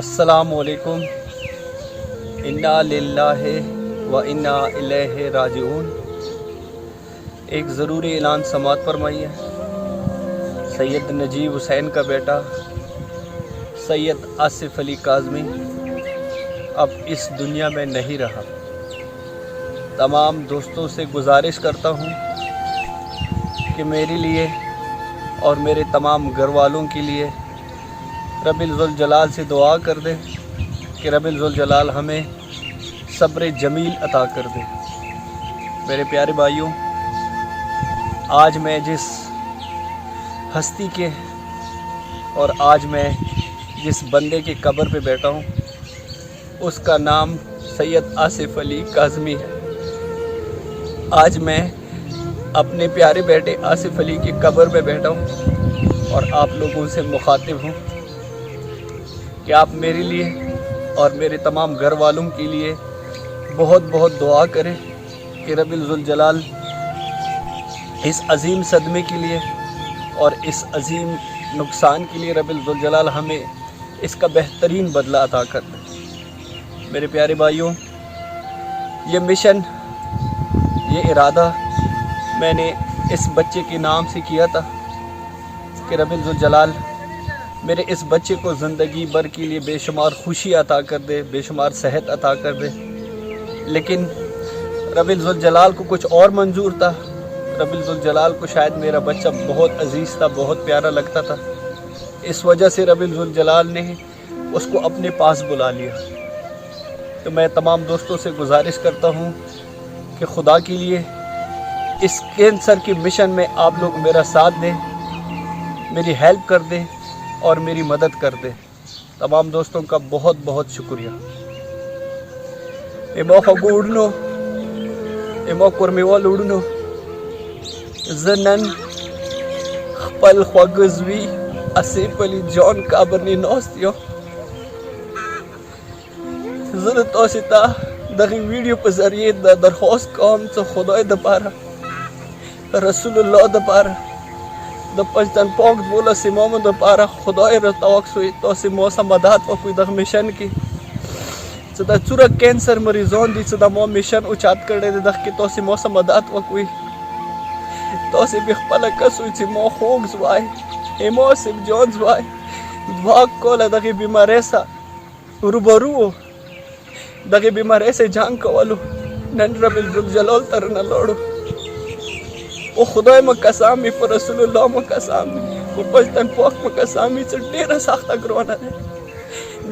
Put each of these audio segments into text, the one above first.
السلام علیکم۔ انا للہ و انا الیہ راجعون۔ ایک ضروری اعلان سماعت فرمائیے۔ سید نجیب حسین کا بیٹا سید آصف علی کاظمی اب اس دنیا میں نہیں رہا۔ تمام دوستوں سے گزارش کرتا ہوں کہ میرے لیے اور میرے تمام گھر والوں کے لیے رب الذوالجلال سے دعا کر دے کہ رب الذوالجلال ہمیں صبر جمیل عطا کر دے۔ میرے پیارے بھائیوں، آج میں جس ہستی کے اور آج میں جس بندے کے قبر پہ بیٹھا ہوں اس کا نام سید آصف علی کاظمی ہے۔ آج میں اپنے پیارے بیٹے آصف علی کی قبر پہ بیٹھا ہوں اور آپ لوگوں سے مخاطب ہوں کہ آپ میرے لیے اور میرے تمام گھر والوں کے لیے بہت بہت دعا کریں کہ رب الذوالجلال اس عظیم صدمے کے لیے اور اس عظیم نقصان کے لیے رب الذوالجلال ہمیں اس کا بہترین بدلہ عطا کر دے۔ میرے پیارے بھائیوں، یہ مشن، یہ ارادہ میں نے اس بچے کے نام سے کیا تھا کہ رب الذوالجلال میرے اس بچے کو زندگی بھر کے لیے بے شمار خوشی عطا کر دے، بے شمار صحت عطا کر دے۔ لیکن رب الذوالجلال کو کچھ اور منظور تھا۔ رب الذوالجلال کو شاید میرا بچہ بہت عزیز تھا، بہت پیارا لگتا تھا، اس وجہ سے رب الذوالجلال نے اس کو اپنے پاس بلا لیا۔ تو میں تمام دوستوں سے گزارش کرتا ہوں کہ خدا کے لیے اس کینسر کی مشن میں آپ لوگ میرا ساتھ دیں، میری ہیلپ کر دیں اور میری مدد کر دیں۔ تمام دوستوں کا بہت بہت شکریہ۔ ایمو خگوڑنو ایمو کرمیوال اڑنو زنن خپل خوگزوی آصف علی جان قبرنی ناستیو زن تاسو ته دغه ویډیو په ذریعه د درخواست کوم چې خدای د پاره رسول الله د پاره د پاکستان پاک بولا سیمامو د پاره خدای را توکسوی تاسو مو سم مدد وکړئ د مشن کې چې دا څوره کینسر مریضان دي چې د مو مشن او چات کړي د دغه کې تاسو مو سم مدد وکړئ تاسو به خپل کسوی چې مو خوګ زوای ایمو سب جان زوای دعا کوله دغه بیماری سره روبرو دغه بیماری سے جنگ کولو نن رب الذوالجلال تر نه لړو او خدای مو قسم په رسول الله مو قسم په پښتن پاک مو قسم چې ډیره سخته ګرانه ده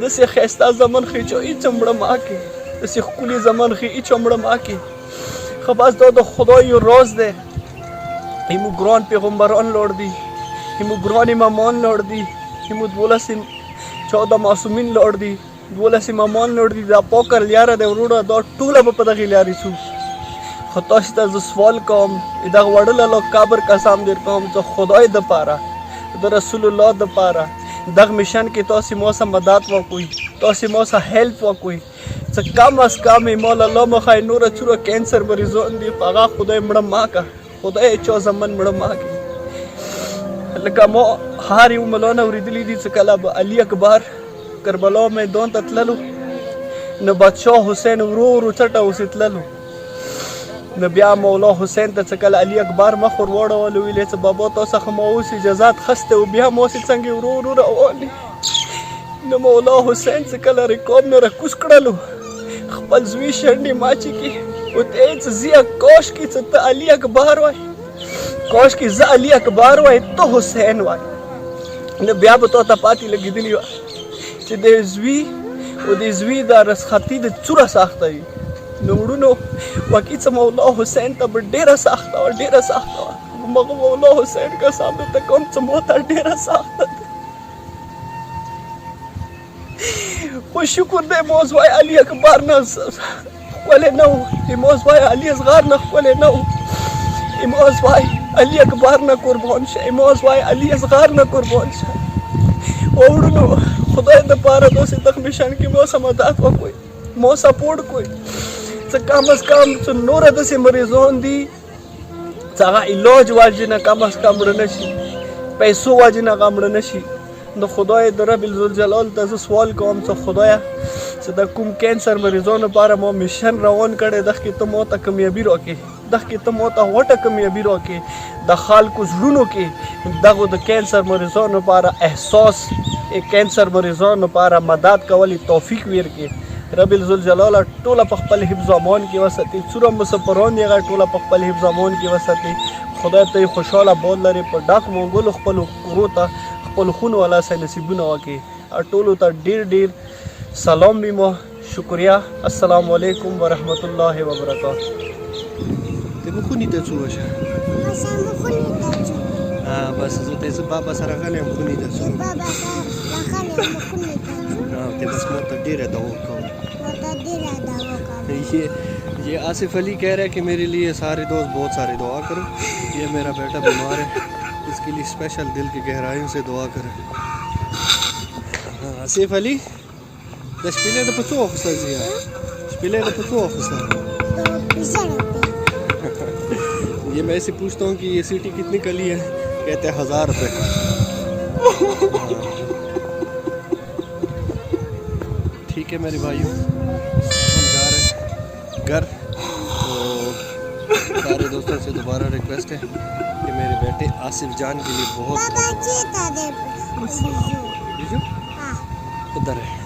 دسه خسته زمان خې چې چمړه ما کې دسه خولي زمان خې چمړه ما کې خباز د خدای روز ده ایمو ګران پیغمبران لوړ دي ایمو ګران امامان لوړ دي ایمو 14 معصومین لوړ دي 12 امامان لوړ دي دا پوکر لیاره د وروړه دا ټوله په دغه لیاري شو خو تاسو ته سوال کوم دا وړل له قبر قسم در کوم چې خدای د پاره د رسول الله د پاره دغه مشن کې تاسو مو سم مدد وکوي تاسو مو سم هیلپ وکوي چې کم از کم مولا الله مخای نور چورو کینسر مریضان دي هغه خدای مړه ما کا خدای چا زمن مړه ما کی لکه مو هر یو ملونه ورېدلی دي چې کله به علي اکبر کربلا میدان ته تللو نو بادشاه حسین ورو چټه اوسې تللو نو بیا مولا حسین ته چې کله علي اکبر مخ ور واړولو ویلې چې بابا تاسو څخه مو اوس اجازت خسته او بیا مو اوسې څنګه ورو روانې نو مولا حسین چې کله رکاب نه راکوز کړلو خپل زوی شنډې ماچې کې او ته یې چې زیه کاش کې چې ته علي اکبر وای کاش کې زه علي اکبر وای ته حسین وای نو بیا به تا ته پاتې لګېدلي وه چې د زوی او د زوی دا رسخطي د څوره سخته وي نو وړونو واقعي څه مولا حسین ته به ډېره سخته وه ډېره سخته وه مغه مولا حسین قسم درته کوم چې مو ته ډېره سخته ده خو شکر دی موز وای علي اکبر نه ښکلی نه و موز وای علي اصغر نه ښکلی نه و موز وای علي اکبر نه قربان شه موز وای علي اصغر نه قربان شه وړونو خدای د پاره دوسې دغه مشن کې مو سم مدد وکړئ مو سپورټ کوئ چې کم از کم چې نوره داسې مریضان دي چې هغه علاج واجب نه کم از کم مړه نه شي پیسو واجب نه هغه مړه نه شي نو خدای در رب الجلال ته سوال کوم چې خدایا چې د کوم کینسر مریضانو لپاره مو میشن روان کړی دغه کې ته مو ته کامیابی راکې دغه کې ته مو ته وټه کامیابی راکې د خلکو زړونو کې دغه د کینسر مریضانو لپاره احساس کینسر مریضانو لپاره مدد کولی توفیق ورکې رب الجلال ټوله په خپل حفظ امان کې وساتي څومره مسافران یې ټوله په خپل حفظ امان کې وساتي خدای ته خوشاله بود لري په ډاک مونږ خپل کورو ته خپل خون والا سي نصیبونه وکي ټولو ته ډیر ډیر سلام میمو شکریہ السلام علیکم ورحمت الله وبرکاته ته خونی ته څو شه بس زه ته بابا سره غلم خونی ته څو بابا سره غلم خونی ته ته بس مو ته ډیره دعا کوم یہ آصف علی کہہ رہا ہے کہ میرے لیے سارے دوست بہت سارے دعا کرو یہ میرا بیٹا بیمار ہے اس کے لیے اسپیشل دل کی گہرائیوں سے دعا کریں آصف علی شپیلے تو پچو آفیسر جی شپیلے تو پچو آفیسر یہ میں اسے پوچھتا ہوں کہ یہ سیٹی کتنی کلی ہے کہتے ہیں 1000 روپے ٹھیک ہے میرے بھائیوں گھر تو سارے دوستوں سے دوبارہ ریکویسٹ ہے کہ میرے بیٹے آصف جان کے لیے بہت ادھر ہے